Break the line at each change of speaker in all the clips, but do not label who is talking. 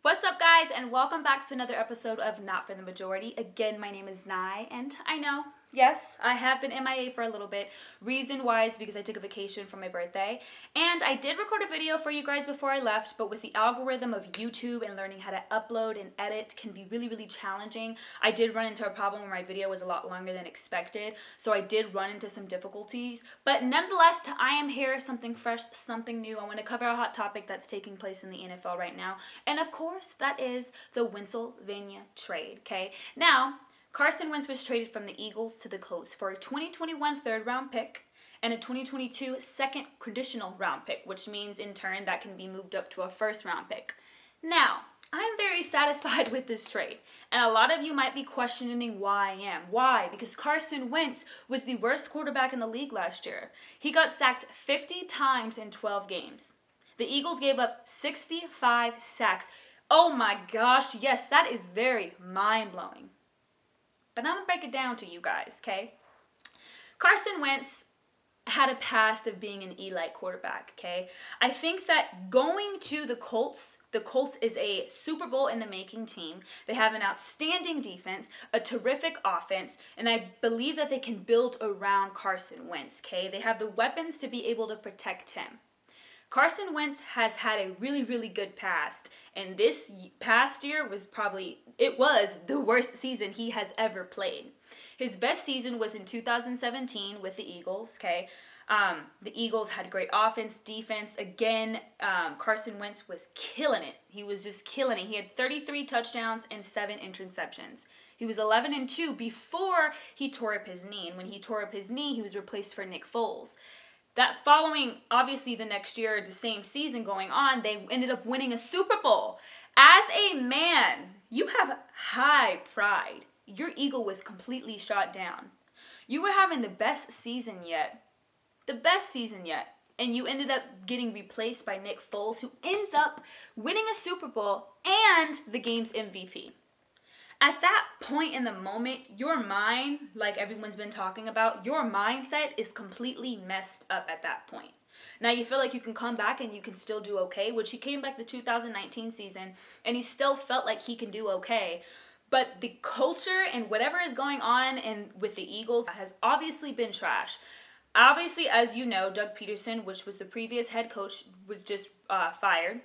What's up, guys, and welcome back to another episode of Not for the Majority. Again, my name is Nye, and I know, yes, I have been MIA for a little bit. Reason why is because I took a vacation for my birthday, and I did record a video for you guys before I left, but with the algorithm of YouTube and learning how to upload and edit can be really challenging. I did run into a problem where my video was a lot longer than expected, so I did run into some difficulties, but nonetheless, I am here, something fresh, something new. I want to cover a hot topic that's taking place in the NFL right now, and of course, that is the Pennsylvania trade, okay? Now, Carson Wentz was traded from the Eagles to the Colts for a 2021 third-round pick and a 2022 second conditional round pick, which means in turn that can be moved up to a first-round pick. Now, I am very satisfied with this trade, and a lot of you might be questioning why I am. Why? Because Carson Wentz was the worst quarterback in the league last year. He got sacked 50 times in 12 games. The Eagles gave up 65 sacks. Oh my gosh, yes, that is very mind-blowing. But I'm going to break it down to you guys, okay? Carson Wentz had a past of being an elite quarterback, okay? I think that going to the Colts is a Super Bowl in the making team. They have an outstanding defense, a terrific offense, and I believe that they can build around Carson Wentz, okay? They have the weapons to be able to protect him. Carson Wentz has had a really good past, and this past year was the worst season he has ever played. His best season was in 2017 with the Eagles, okay? The Eagles had great offense, defense. Again, Carson Wentz was killing it. He was just killing it. He had 33 touchdowns and 7 interceptions. He was 11-2 before he tore up his knee, and when he tore up his knee, he was replaced for Nick Foles. That following, obviously the next year, the same season going on, they ended up winning a Super Bowl. As a man, you have high pride. Your ego was completely shot down. You were having the best season yet, and you ended up getting replaced by Nick Foles, who ends up winning a Super Bowl and the game's MVP. At that point in the moment, your mind, like everyone's been talking about, your mindset is completely messed up at that point. Now you feel like you can come back and you can still do okay, which he came back the 2019 season and he still felt like he can do okay. But the culture and whatever is going on with the Eagles has obviously been trash. Obviously, as you know, Doug Peterson, which was the previous head coach, was just fired.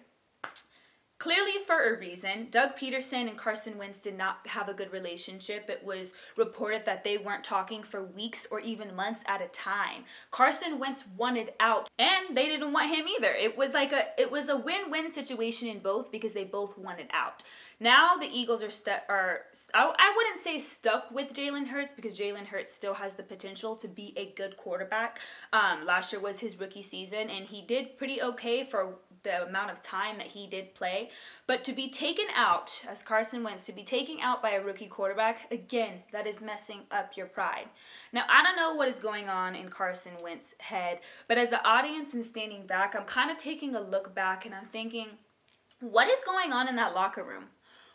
Clearly for a reason. Doug Peterson and Carson Wentz did not have a good relationship. It was reported that they weren't talking for weeks or even months at a time. Carson Wentz wanted out, and they didn't want him either. It was a win-win situation in both because they both wanted out. Now the Eagles I wouldn't say stuck with Jalen Hurts because Jalen Hurts still has the potential to be a good quarterback. Last year was his rookie season, and he did pretty okay for the amount of time that he did play. But to be taken out, as Carson Wentz, to be taken out by a rookie quarterback, again, that is messing up your pride. Now, I don't know what is going on in Carson Wentz's head, but as an audience and standing back, I'm kind of taking a look back and I'm thinking, what is going on in that locker room?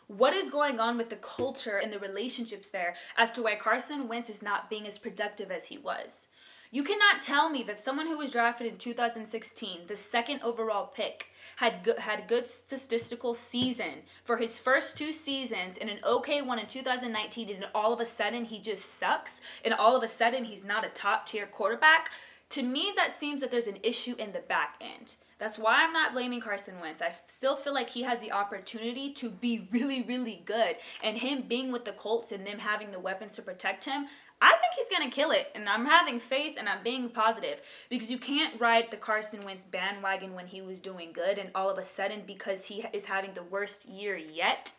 What is going on with the culture and the relationships there as to why Carson Wentz is not being as productive as he was? You cannot tell me that someone who was drafted in 2016, the second overall pick, had good statistical season for his first 2 seasons and an okay one in 2019, and all of a sudden he just sucks, and all of a sudden he's not a top-tier quarterback. To me, that seems that there's an issue in the back end. That's why I'm not blaming Carson Wentz. I still feel like he has the opportunity to be really good, and him being with the Colts and them having the weapons to protect him, I think he's going to kill it, and I'm having faith and I'm being positive because you can't ride the Carson Wentz bandwagon when he was doing good and all of a sudden because he is having the worst year yet,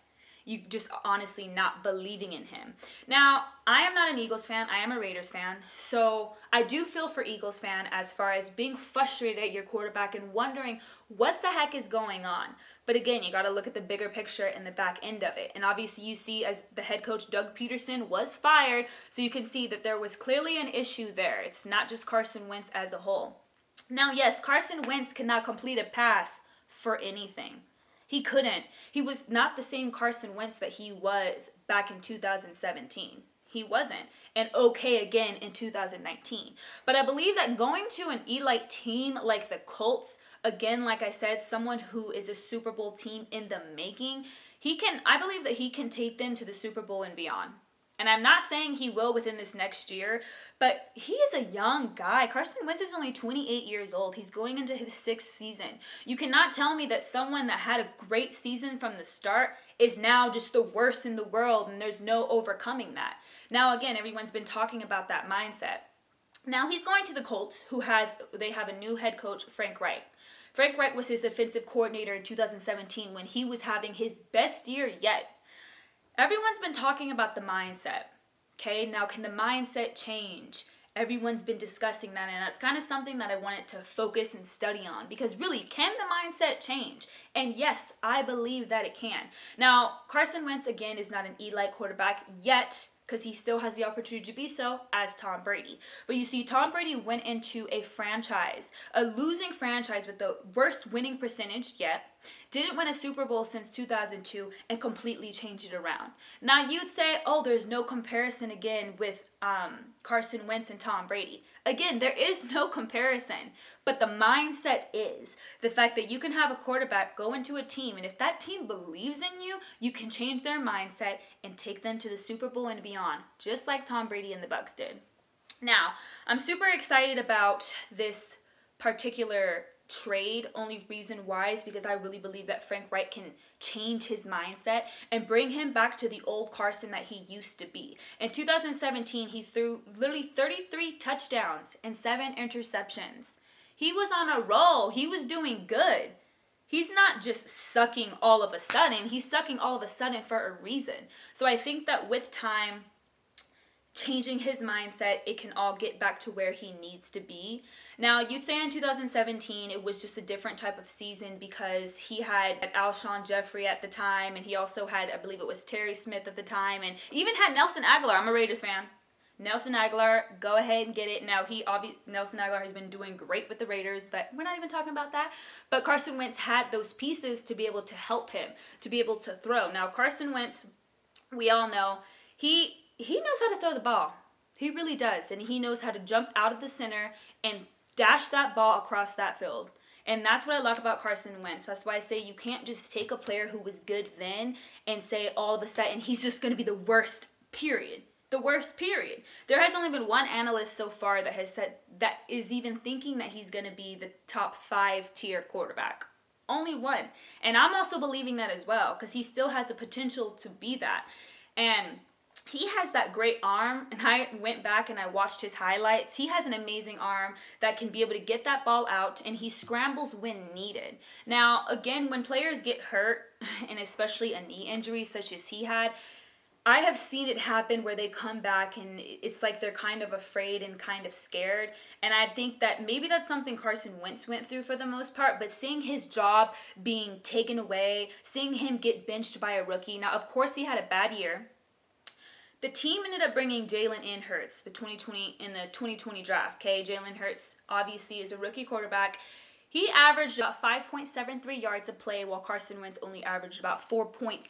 you just honestly not believing in him. Now, I am not an Eagles fan. I am a Raiders fan. So I do feel for Eagles fan as far as being frustrated at your quarterback and wondering what the heck is going on. But again, you got to look at the bigger picture and the back end of it. And obviously you see as the head coach, Doug Peterson, was fired. So you can see that there was clearly an issue there. It's not just Carson Wentz as a whole. Now, yes, Carson Wentz cannot complete a pass for anything. He couldn't. He was not the same Carson Wentz that he was back in 2017. He wasn't. And okay again in 2019. But I believe that going to an elite team like the Colts, again, like I said, someone who is a Super Bowl team in the making. I believe that he can take them to the Super Bowl and beyond. And I'm not saying he will within this next year, but he is a young guy. Carson Wentz is only 28 years old. He's going into his 6th season. You cannot tell me that someone that had a great season from the start is now just the worst in the world and there's no overcoming that. Now, again, everyone's been talking about that mindset. Now he's going to the Colts, they have a new head coach, Frank Reich. Frank Reich was his offensive coordinator in 2017 when he was having his best year yet. Everyone's been talking about the mindset. Okay, now can the mindset change? Everyone's been discussing that, and that's kind of something that I wanted to focus and study on, because really, can the mindset change? And yes, I believe that it can. Now, Carson Wentz, again, is not an elite quarterback yet, because he still has the opportunity to be so as Tom Brady. But you see, Tom Brady went into a losing franchise with the worst winning percentage yet, didn't win a Super Bowl since 2002, and completely changed it around. Now, you'd say, oh, there's no comparison again with Carson Wentz and Tom Brady. Again, there is no comparison, but the mindset is the fact that you can have a quarterback go into a team, and if that team believes in you, you can change their mindset and take them to the Super Bowl and beyond, just like Tom Brady and the Bucs did. Now, I'm super excited about this particular trade. Only reason why is because I really believe that Frank Reich can change his mindset and bring him back to the old Carson that he used to be. In 2017, he threw literally 33 touchdowns and 7 interceptions. He was on a roll. He was doing good. He's not just sucking all of a sudden. He's sucking all of a sudden for a reason. So I think that with time, changing his mindset, it can all get back to where he needs to be. Now, you'd say in 2017, it was just a different type of season because he had Alshon Jeffrey at the time, and he also had, I believe it was Terry Smith at the time, and even had Nelson Aguilar. I'm a Raiders fan. Nelson Aguilar, go ahead and get it. Now, Nelson Aguilar has been doing great with the Raiders, but we're not even talking about that. But Carson Wentz had those pieces to be able to help him, to be able to throw. Now, Carson Wentz, we all know, he knows how to throw the ball. He really does. And he knows how to jump out of the center and dash that ball across that field. And that's what I like about Carson Wentz. That's why I say you can't just take a player who was good then and say all of a sudden he's just going to be the worst, period. The worst, period. There has only been one analyst so far that has said that is even thinking that he's going to be the top 5 tier quarterback. Only one. And I'm also believing that as well because he still has the potential to be that. And he has that great arm, and I went back and I watched his highlights. He has an amazing arm that can be able to get that ball out, and he scrambles when needed. Now, again, when players get hurt, and especially a knee injury such as he had, I have seen it happen where they come back and it's like they're kind of afraid and kind of scared. And I think that maybe that's something Carson Wentz went through for the most part, but seeing his job being taken away, seeing him get benched by a rookie. Now, of course, he had a bad year. The team ended up bringing Jalen Hurts, in the 2020 draft. Okay, Jalen Hurts obviously is a rookie quarterback. He averaged about 5.73 yards a play, while Carson Wentz only averaged about 4.7.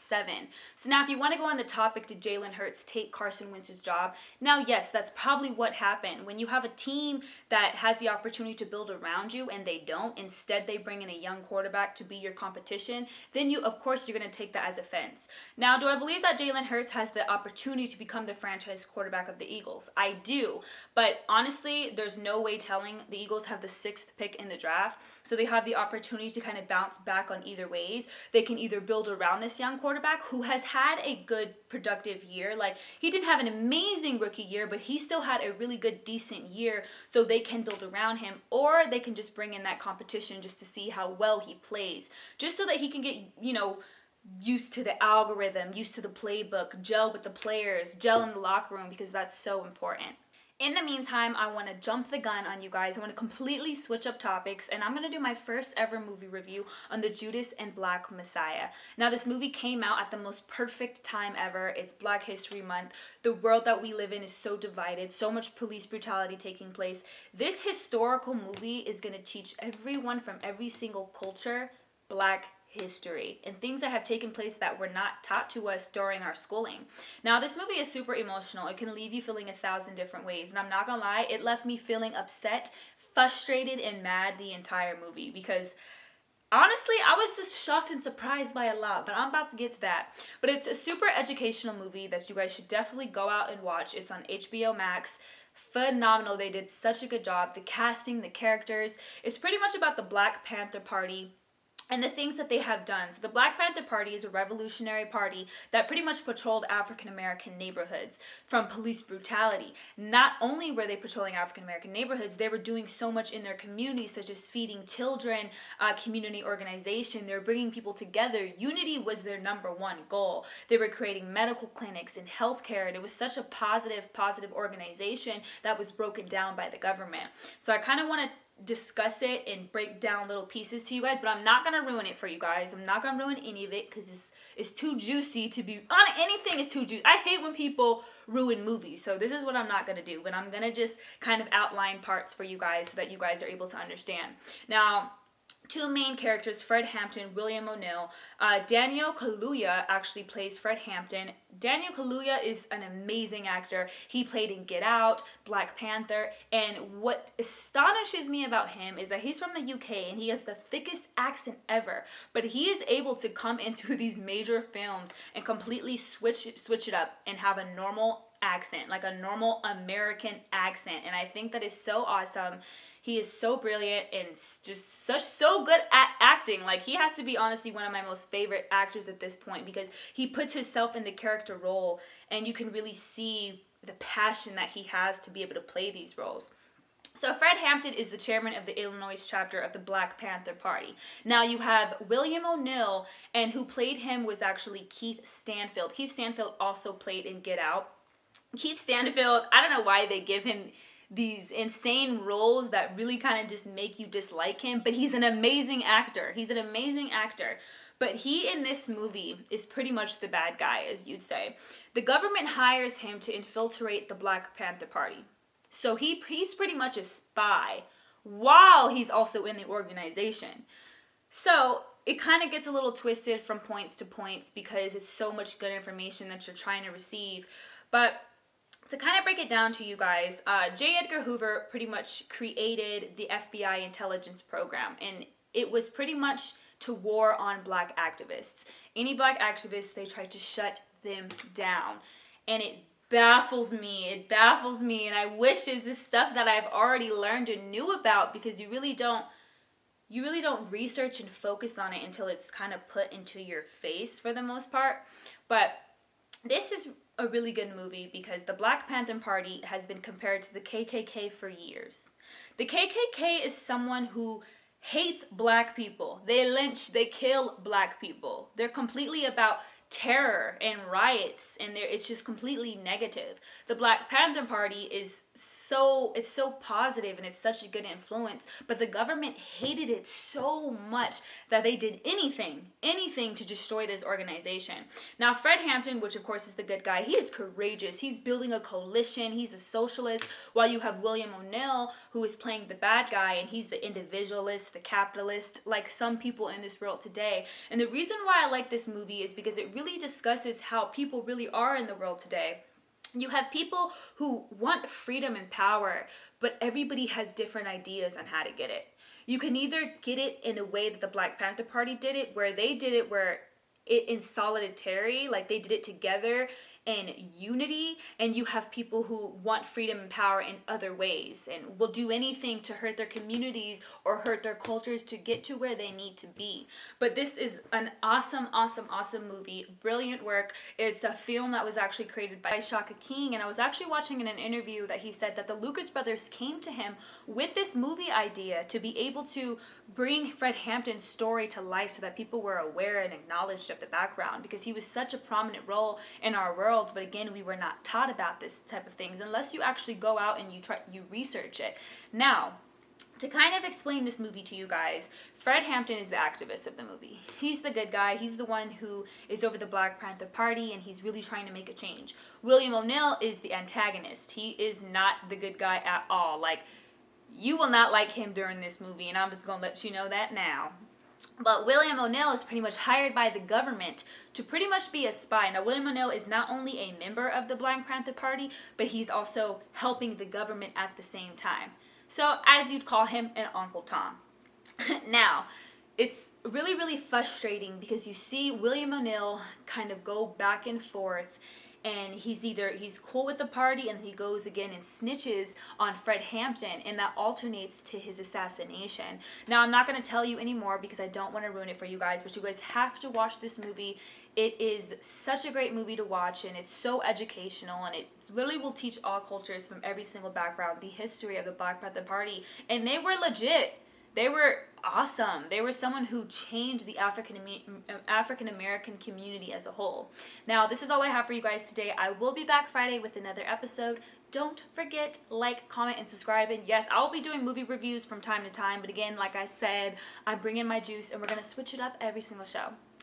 So now if you want to go on the topic, did Jalen Hurts take Carson Wentz's job? Now, yes, that's probably what happened. When you have a team that has the opportunity to build around you and they don't, instead they bring in a young quarterback to be your competition, then of course, you're going to take that as offense. Now, do I believe that Jalen Hurts has the opportunity to become the franchise quarterback of the Eagles? I do. But honestly, there's no way telling. The Eagles have the 6th pick in the draft. So they have the opportunity to kind of bounce back on either ways. They can either build around this young quarterback who has had a good, productive year. Like, he didn't have an amazing rookie year, but he still had a really good, decent year. So they can build around him. Or they can just bring in that competition just to see how well he plays. Just so that he can get, used to the algorithm, used to the playbook, gel with the players, gel in the locker room, because that's so important. In the meantime, I want to jump the gun on you guys. I want to completely switch up topics, and I'm going to do my first ever movie review on the Judas and Black Messiah. Now, this movie came out at the most perfect time ever. It's Black History Month. The world that we live in is so divided, so much police brutality taking place. This historical movie is going to teach everyone from every single culture Black history and things that have taken place that were not taught to us during our schooling. Now, this movie is super emotional. It can leave you feeling 1,000 different ways, and I'm not gonna lie, it left me feeling upset, frustrated and mad the entire movie because honestly, I was just shocked and surprised by a lot, but I'm about to get to that. But it's a super educational movie that you guys should definitely go out and watch. It's on HBO Max. Phenomenal. They did such a good job. The casting, the characters. It's pretty much about the Black Panther Party and the things that they have done. So the Black Panther Party is a revolutionary party that pretty much patrolled African American neighborhoods from police brutality. Not only were they patrolling African American neighborhoods, they were doing so much in their community, such as feeding children, community organization. They were bringing people together. Unity was their number one goal. They were creating medical clinics and healthcare, and it was such a positive organization that was broken down by the government. So I kind of want to discuss it and break down little pieces to you guys, but I'm not gonna ruin it for you guys. I'm not gonna ruin any of it because it's too juicy to be on. Anything is too juicy. I hate when people ruin movies, so this is what I'm not gonna do, but I'm gonna just kind of outline parts for you guys so that you guys are able to understand. Now, two main characters, Fred Hampton, William O'Neill. Daniel Kaluuya actually plays Fred Hampton. Daniel Kaluuya is an amazing actor. He played in Get Out, Black Panther, and what astonishes me about him is that he's from the UK and he has the thickest accent ever, but he is able to come into these major films and completely switch it up and have a normal accent, like a normal American accent, and I think that is so awesome. He is so brilliant and just so good at acting. Like, he has to be honestly one of my most favorite actors at this point because he puts himself in the character role and you can really see the passion that he has to be able to play these roles. So Fred Hampton is the chairman of the Illinois chapter of the Black Panther Party. Now you have William O'Neill, and who played him was actually Keith Stanfield. Keith Stanfield also played in Get Out. Keith Stanfield, I don't know why they give him these insane roles that really kind of just make you dislike him, but he's an amazing actor. He's an amazing actor. But he in this movie is pretty much the bad guy, as you'd say. The government hires him to infiltrate the Black Panther Party. So he's pretty much a spy while he's also in the organization. So it kind of gets a little twisted from points to points because it's so much good information that you're trying to receive. But to kind of break it down to you guys, J. Edgar Hoover pretty much created the FBI intelligence program, and it was pretty much to war on black activists. Any black activists, they tried to shut them down, and it baffles me. It baffles me, and I wish it's just stuff that I've already learned and knew about because you really don't research and focus on it until it's kind of put into your face for the most part. But this is a really good movie because the Black Panther Party has been compared to the KKK for years. The KKK is someone who hates black people. They lynch, they kill black people. They're completely about terror and riots, and it's just completely negative. The Black Panther Party is so positive and it's such a good influence, but the government hated it so much that they did anything to destroy this organization. Now Fred Hampton, which of course is the good guy, he is courageous. He's building a coalition. He's a socialist, while you have William O'Neill, who is playing the bad guy, and he's the individualist, the capitalist, like some people in this world today. And the reason why I like this movie is because it really discusses how people really are in the world today. You have people who want freedom and power, but everybody has different ideas on how to get it. You can either get it in a way that the Black Panther Party did it, where they did it in solidarity, like they did it together in unity, and you have people who want freedom and power in other ways and will do anything to hurt their communities or hurt their cultures to get to where they need to be. But this is an awesome movie. Brilliant work. It's a film that was actually created by Shaka King, and I was actually watching in an interview that he said that the Lucas brothers came to him with this movie idea to be able to bring Fred Hampton's story to life so that people were aware and acknowledged of the background, because he was such a prominent role in our world. But again, we were not taught about this type of things unless you actually go out and you research it. Now, to kind of explain this movie to you guys, Fred Hampton is the activist of the movie. He's the good guy. He's the one who is over the Black Panther Party, and he's really trying to make a change. William O'Neill is the antagonist. He is not the good guy at all. Like, you will not like him during this movie, and I'm just going to let you know that now. But William O'Neill is pretty much hired by the government to pretty much be a spy. Now, William O'Neill is not only a member of the Black Panther Party, but he's also helping the government at the same time. So, as you'd call him, an Uncle Tom. Now, it's really, really frustrating because you see William O'Neill kind of go back and forth, and he's cool with the party and he goes again and snitches on Fred Hampton, and that alternates to his assassination. Now, I'm not going to tell you anymore because I don't want to ruin it for you guys, but you guys have to watch this movie. It is such a great movie to watch, and it's so educational, and it literally will teach all cultures from every single background the history of the Black Panther Party, and they were legit. They were awesome. They were someone who changed the African American community as a whole. Now, this is all I have for you guys today. I will be back Friday with another episode. Don't forget, like, comment, and subscribe. And yes, I will be doing movie reviews from time to time. But again, like I said, I'm bringing my juice, and we're going to switch it up every single show.